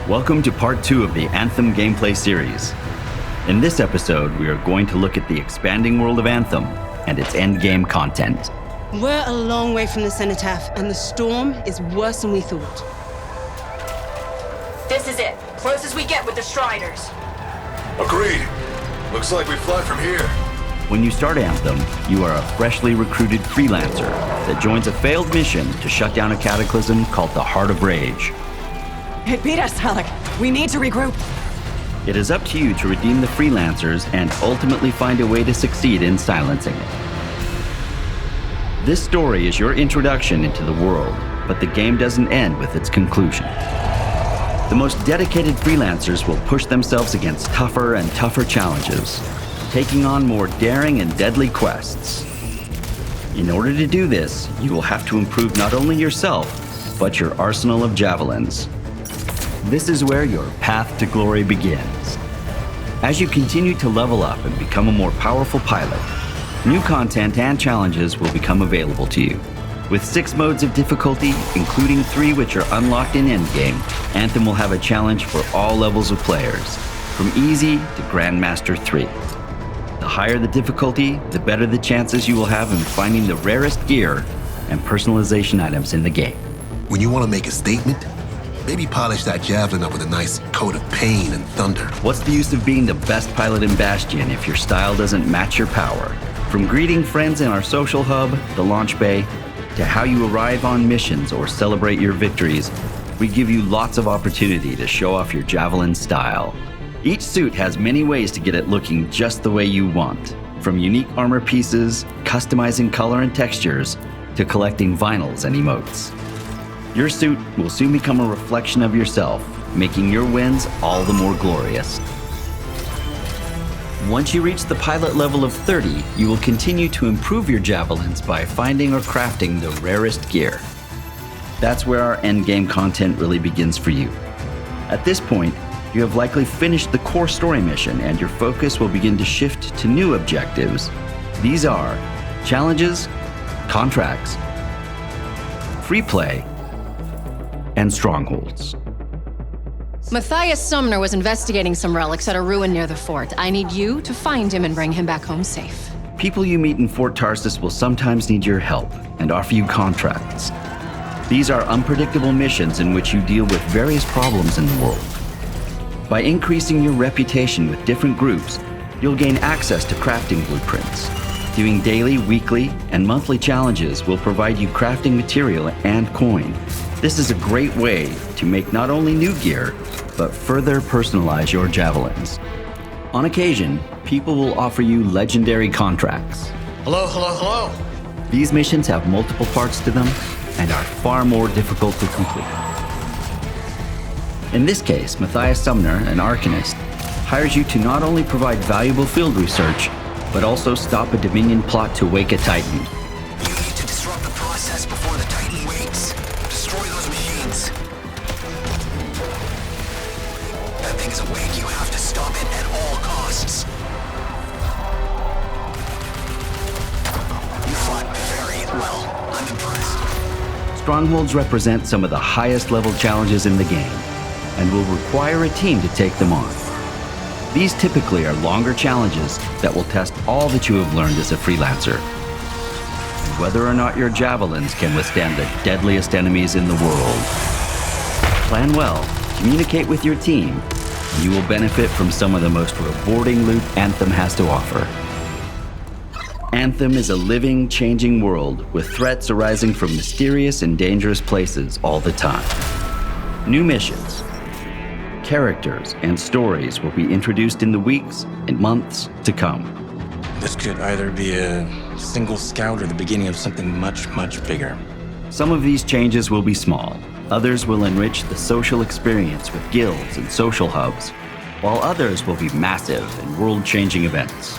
Welcome to part 2 of the Anthem gameplay series. In this episode, we are going to look at the expanding world of Anthem and its endgame content. We're a long way from the cenotaph, and the storm is worse than we thought. This is it. Close as we get with the Striders. Agreed. Looks like we fly from here. When you start Anthem, you are a freshly recruited freelancer that joins a failed mission to shut down a cataclysm called the Heart of Rage. It beat us, Alec. We need to regroup. It is up to you to redeem the freelancers and ultimately find a way to succeed in silencing it. This story is your introduction into the world, but the game doesn't end with its conclusion. The most dedicated freelancers will push themselves against tougher and tougher challenges, taking on more daring and deadly quests. In order to do this, you will have to improve not only yourself, but your arsenal of javelins. This is where your path to glory begins. As you continue to level up and become a more powerful pilot, new content and challenges will become available to you. With 6 modes of difficulty, including 3 which are unlocked in Endgame, Anthem will have a challenge for all levels of players, from easy to Grandmaster 3. The higher the difficulty, the better the chances you will have in finding the rarest gear and personalization items in the game. When you want to make a statement, maybe polish that javelin up with a nice coat of pain and thunder. What's the use of being the best pilot in Bastion if your style doesn't match your power? From greeting friends in our social hub, the launch bay, to how you arrive on missions or celebrate your victories, we give you lots of opportunity to show off your javelin style. Each suit has many ways to get it looking just the way you want, from unique armor pieces, customizing color and textures, to collecting vinyls and emotes. Your suit will soon become a reflection of yourself, making your wins all the more glorious. Once you reach the pilot level of 30, you will continue to improve your javelins by finding or crafting the rarest gear. That's where our endgame content really begins for you. At this point, you have likely finished the core story mission and your focus will begin to shift to new objectives. These are challenges, contracts, free play, and strongholds. Matthias Sumner was investigating some relics at a ruin near the fort. I need you to find him and bring him back home safe. People you meet in Fort Tarsis will sometimes need your help and offer you contracts. These are unpredictable missions in which you deal with various problems in the world. By increasing your reputation with different groups, you'll gain access to crafting blueprints. Doing daily, weekly, and monthly challenges will provide you crafting material and coin. This is a great way to make not only new gear, but further personalize your javelins. On occasion, people will offer you legendary contracts. Hello. These missions have multiple parts to them and are far more difficult to complete. In this case, Matthias Sumner, an Arcanist, hires you to not only provide valuable field research, but also stop a Dominion plot to wake a Titan. You need to disrupt the process before the Titan wakes. Destroy those machines. That thing is awake. You have to stop it at all costs. You fought very well. I'm impressed. Strongholds represent some of the highest level challenges in the game, and will require a team to take them on. These typically are longer challenges that will test all that you have learned as a freelancer, and whether or not your javelins can withstand the deadliest enemies in the world. Plan well, communicate with your team, and you will benefit from some of the most rewarding loot Anthem has to offer. Anthem is a living, changing world with threats arising from mysterious and dangerous places all the time. New missions, characters, and stories will be introduced in the weeks and months to come. This could either be a single scout or the beginning of something much, much bigger. Some of these changes will be small. Others will enrich the social experience with guilds and social hubs, while others will be massive and world-changing events.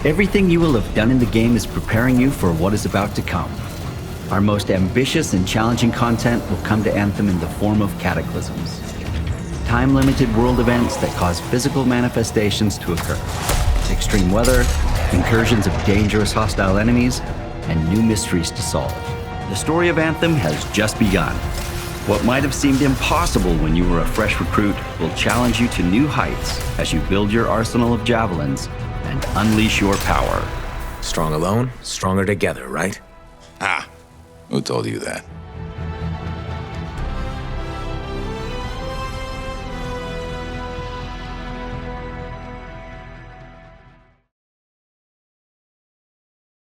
Everything you will have done in the game is preparing you for what is about to come. Our most ambitious and challenging content will come to Anthem in the form of cataclysms. Time-limited world events that cause physical manifestations to occur. Extreme weather, incursions of dangerous hostile enemies, and new mysteries to solve. The story of Anthem has just begun. What might have seemed impossible when you were a fresh recruit will challenge you to new heights as you build your arsenal of javelins and unleash your power. Strong alone, stronger together, right? Ah, who told you that?